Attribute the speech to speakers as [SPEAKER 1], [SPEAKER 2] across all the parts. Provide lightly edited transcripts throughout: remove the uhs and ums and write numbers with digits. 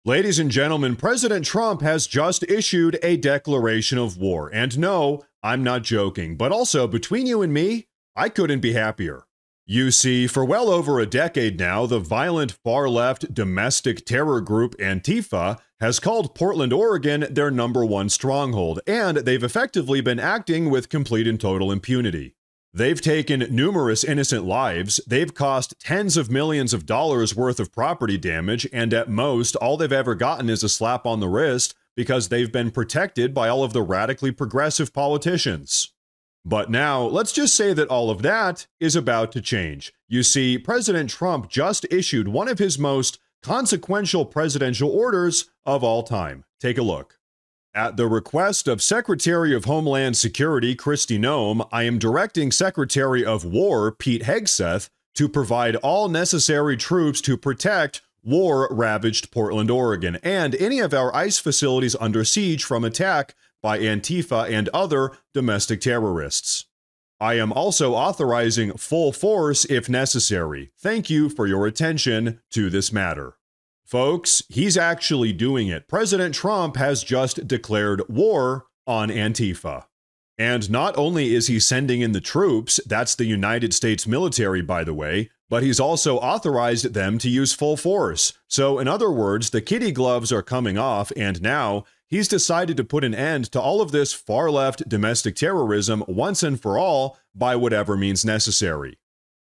[SPEAKER 1] Ladies and gentlemen, President Trump has just issued a declaration of war. And no, I'm not joking, but also between you and me, I couldn't be happier. You see, for well over a decade now, the violent far-left domestic terror group Antifa has called Portland, Oregon their #1 stronghold, and they've effectively been acting with complete and total impunity. They've taken numerous innocent lives, they've cost tens of millions of dollars worth of property damage, and at most, all they've ever gotten is a slap on the wrist because they've been protected by all of the radically progressive politicians. But now, let's just say that all of that is about to change. You see, President Trump just issued one of his most consequential presidential orders of all time. Take a look. At the request of Secretary of Homeland Security Kristi Noem, I am directing Secretary of War Pete Hegseth to provide all necessary troops to protect war-ravaged Portland, Oregon, and any of our ICE facilities under siege from attack by Antifa and other domestic terrorists. I am also authorizing full force if necessary. Thank you for your attention to this matter. Folks, he's actually doing it. President Trump has just declared war on Antifa. And not only is he sending in the troops, that's the United States military, by the way, but he's also authorized them to use full force. So in other words, the kitty gloves are coming off, and now he's decided to put an end to all of this far-left domestic terrorism once and for all by whatever means necessary.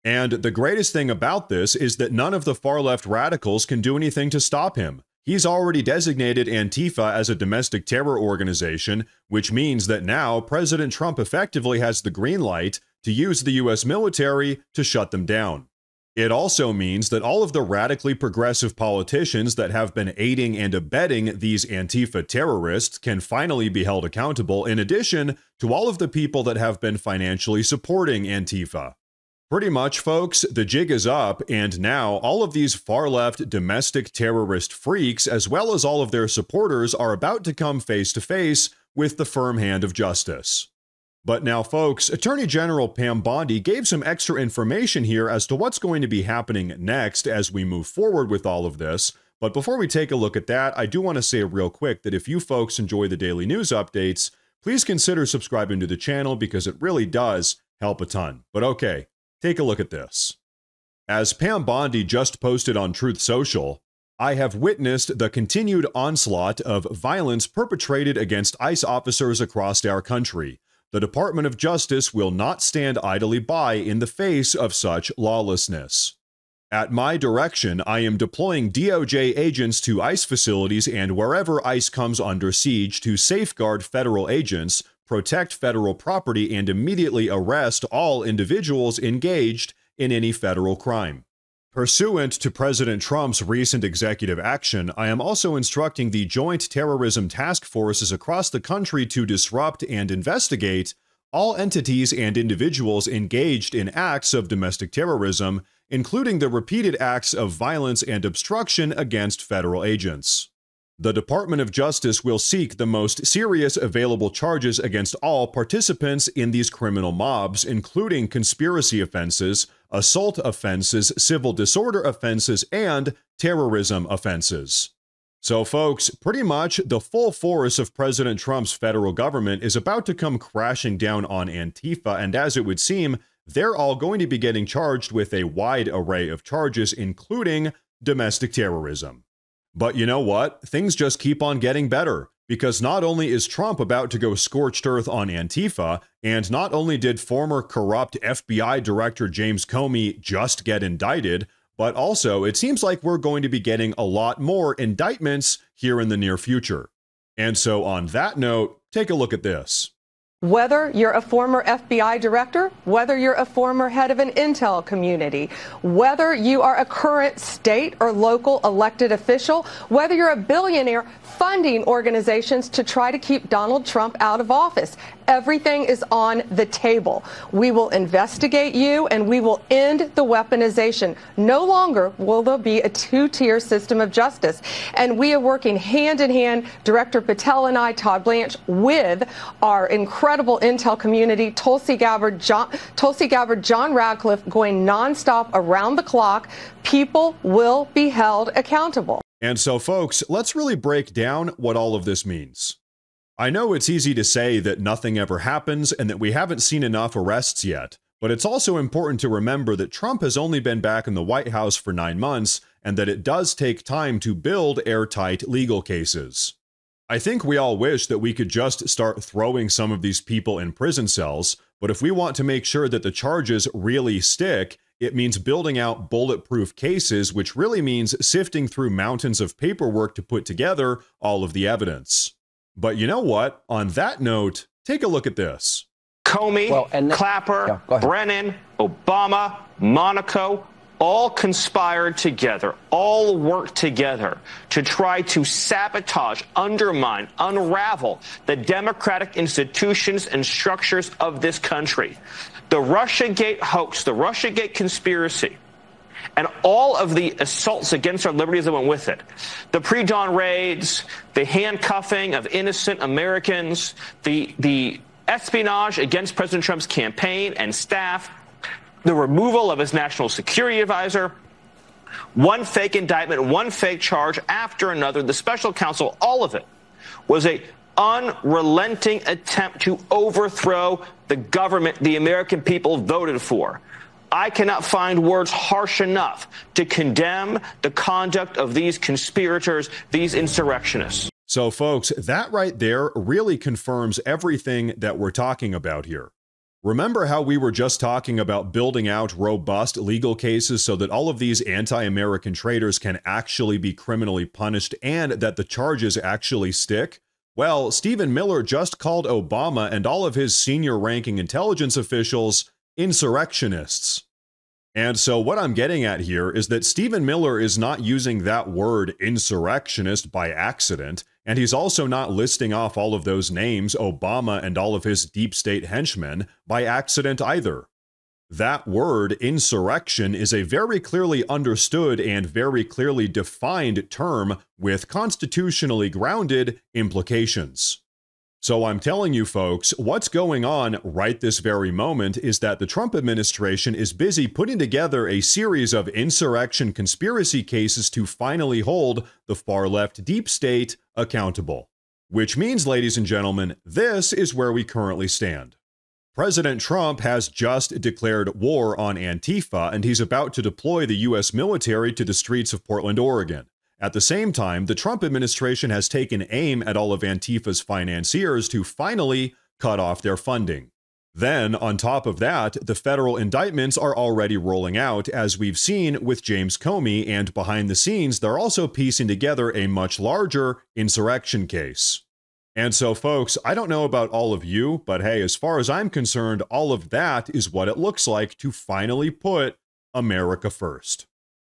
[SPEAKER 1] And the greatest thing about this is that none of the far-left radicals can do anything to stop him. He's already designated Antifa as a domestic terror organization, which means that now President Trump effectively has the green light to use the US military to shut them down. It also means that all of the radically progressive politicians that have been aiding and abetting these Antifa terrorists can finally be held accountable, in addition to all of the people that have been financially supporting Antifa. Pretty much, folks, the jig is up, and now all of these far-left domestic terrorist freaks, as well as all of their supporters, are about to come face-to-face with the firm hand of justice. But now, folks, Attorney General Pam Bondi gave some extra information here as to what's going to be happening next as we move forward with all of this. But before we take a look at that, I do want to say real quick that if you folks enjoy the daily news updates, please consider subscribing to the channel because it really does help a ton. But okay, take a look at this. As Pam Bondi just posted on Truth Social, I have witnessed the continued onslaught of violence perpetrated against ICE officers across our country. The Department of Justice will not stand idly by in the face of such lawlessness. At my direction, I am deploying DOJ agents to ICE facilities and wherever ICE comes under siege to safeguard federal agents, protect federal property, and immediately arrest all individuals engaged in any federal crime. Pursuant to President Trump's recent executive action, I am also instructing the Joint Terrorism Task Forces across the country to disrupt and investigate all entities and individuals engaged in acts of domestic terrorism, including the repeated acts of violence and obstruction against federal agents. The Department of Justice will seek the most serious available charges against all participants in these criminal mobs, including conspiracy offenses, assault offenses, civil disorder offenses, and terrorism offenses. So folks, pretty much the full force of President Trump's federal government is about to come crashing down on Antifa, and as it would seem, they're all going to be getting charged with a wide array of charges, including domestic terrorism. But you know what? Things just keep on getting better, because not only is Trump about to go scorched earth on Antifa, and not only did former corrupt FBI Director James Comey just get indicted, but also it seems like we're going to be getting a lot more indictments here in the near future. And so on that note, take a look at this.
[SPEAKER 2] Whether you're a former FBI director, whether you're a former head of an intel community, whether you are a current state or local elected official, whether you're a billionaire funding organizations to try to keep Donald Trump out of office, everything is on the table. We will investigate you and we will end the weaponization. No longer will there be a two-tier system of justice. And we are working hand in hand, Director Patel and I, Todd Blanche, with our incredible intel community, Tulsi Gabbard, John Radcliffe, going nonstop around the clock. People will be held accountable.
[SPEAKER 1] And so, folks, let's really break down what all of this means. I know it's easy to say that nothing ever happens and that we haven't seen enough arrests yet, but it's also important to remember that Trump has only been back in the White House for 9 months and that it does take time to build airtight legal cases. I think we all wish that we could just start throwing some of these people in prison cells, but if we want to make sure that the charges really stick, it means building out bulletproof cases, which really means sifting through mountains of paperwork to put together all of the evidence. But you know what? On that note, take a look at this.
[SPEAKER 3] Comey, Clapper, Brennan, Obama, Monaco, all conspired together, all worked together to try to sabotage, undermine, unravel the democratic institutions and structures of this country. The Russiagate hoax, the Russiagate conspiracy, and all of the assaults against our liberties that went with it, the pre-dawn raids, the handcuffing of innocent Americans, the espionage against President Trump's campaign and staff, the removal of his national security advisor, one fake indictment, one fake charge after another, the special counsel, all of it was a unrelenting attempt to overthrow the government the American people voted for. I cannot find words harsh enough to condemn the conduct of these conspirators, these insurrectionists.
[SPEAKER 1] So, folks, that right there really confirms everything that we're talking about here. Remember how we were just talking about building out robust legal cases so that all of these anti-American traitors can actually be criminally punished and that the charges actually stick? Well, Stephen Miller just called Obama and all of his senior-ranking intelligence officials insurrectionists. And so what I'm getting at here is that Stephen Miller is not using that word insurrectionist by accident, and he's also not listing off all of those names, Obama and all of his deep state henchmen, by accident either. That word, insurrection, is a very clearly understood and very clearly defined term with constitutionally grounded implications. So I'm telling you folks, what's going on right this very moment is that the Trump administration is busy putting together a series of insurrection conspiracy cases to finally hold the far-left deep state accountable. Which means, ladies and gentlemen, this is where we currently stand. President Trump has just declared war on Antifa, and he's about to deploy the U.S. military to the streets of Portland, Oregon. At the same time, the Trump administration has taken aim at all of Antifa's financiers to finally cut off their funding. Then, on top of that, the federal indictments are already rolling out, as we've seen with James Comey, and behind the scenes, they're also piecing together a much larger insurrection case. And so, folks, I don't know about all of you, but hey, as far as I'm concerned, all of that is what it looks like to finally put America first.